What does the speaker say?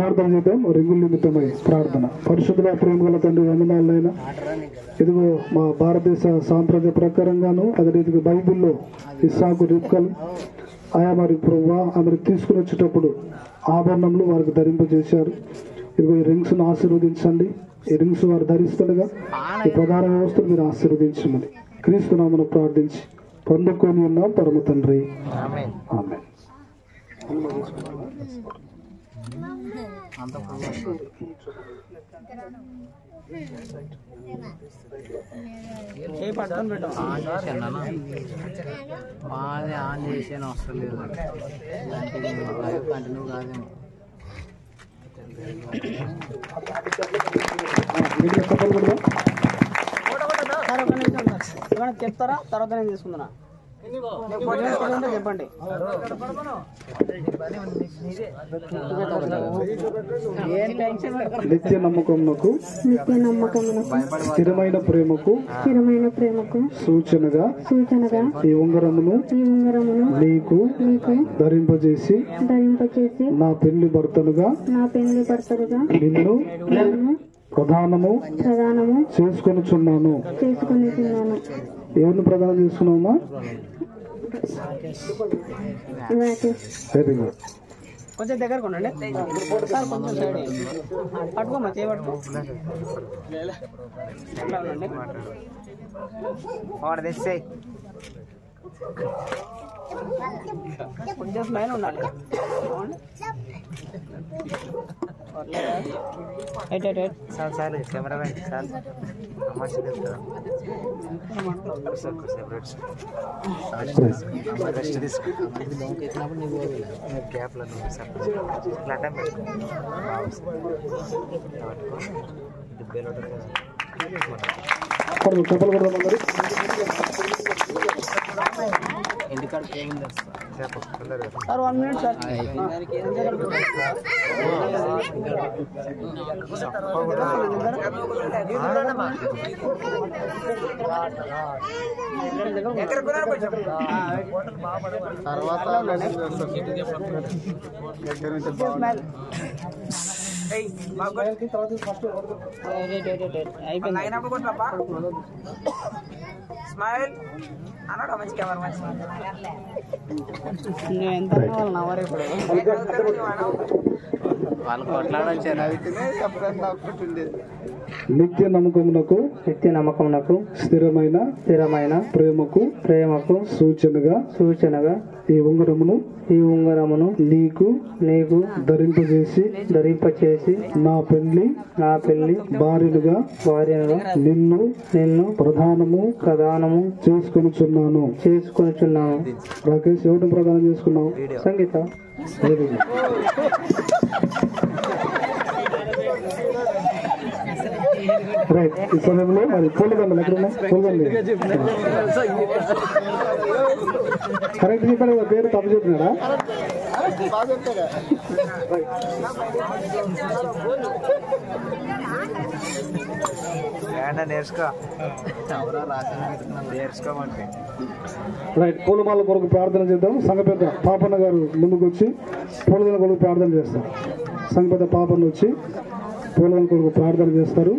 ప్రార్థన చేద్దాం. రింగుల నిమిత్తమై ప్రార్థన. పరిశుద్ధుల ప్రేమగల తండ్రి వందనాలైనా ఇదిగో మా భారతదేశ సాంప్రదాయ ప్రకారంగాను అదే రీతిగా బైబిల్లో ఇస్సాకు రిబ్కాలు ఆయా మరి ప్రభువా ఆమెను తీసుకుని వచ్చేటప్పుడు ఆభరణములు వారికి ధరింపజేశారు. ఇదిగో ఈ రింగ్స్ ను ఆశీర్వదించండి. ఈ రింగ్స్ వారు ధరిస్తుండగా ఈ ప్రధాన వ్యవస్థను మీరు ఆశీర్వదించమని క్రీస్తు నామమున ప్రార్థించి పొందుకొని ఉన్నాం పరమ తండ్రి. ఆమేన్. మాది ఆన్ చేసాను వస్తలేదు కంటిన్యూ కాదేమో. చెప్తారా తర్వాత నేను తీసుకుంటున్నా చెప్పండి. నిత్య నమ్మకమునకు స్థిరమైన ప్రేమకు సూచనగా ఈ ఉంగరమును నీకు ధరింపజేసి నా పెళ్లి భర్తలుగా నిన్ను ప్రధానము చేసుకొనుచున్నాను. ఎవరిని ప్రదానం చేసుకున్నామా? Very good. కొంచెం దగ్గరకు ఉండండి సార్, కొంచెం సైడ్ పట్టుకోమా, చేయబట్టుకో. కొంచెం స్మైల్ ఉండాలి. సార్ కెమెరా సార్ గ్యాప్లో చెప్పలు కూడా మరి ఇంటికాడ సార్ 1 minute సార్. స్మైల్ అన్నాడు మంచి కెమెరా మంచి ఎంత నవ్వరు ఇప్పుడు వాళ్ళు కొట్లాడొచ్చారు. నిత్య నమ్మకమునకు స్థిరమైన ప్రేమకు సూచనగా ఈ ఉంగరమును నీకు ధరింపజేసి నా పెళ్లి భార్యలుగా నిన్ను ప్రధానము చేసుకొనుచున్నాను. రాకేష్ ఎవరిని ప్రదానం చేసుకున్నావు? సంగీత. Very good. రైట్. ఈ సమయంలో మరి పూలదండలు ఎక్కడున్నాయి? పూలదండ కరెక్ట్ చెప్పాడు. పేరు తప్పు చెప్పినాడా? రైట్. పూలమాల కొరకు ప్రార్థన చేద్దాం. సంఘ పెద్ద పాపన్న గారు ముందుకు వచ్చి పూలదండ కొరకు ప్రార్థన చేస్తారు. సంఘ పెద్ద పాపన్న వచ్చి పూలదండ కొరకు ప్రార్థన చేస్తారు.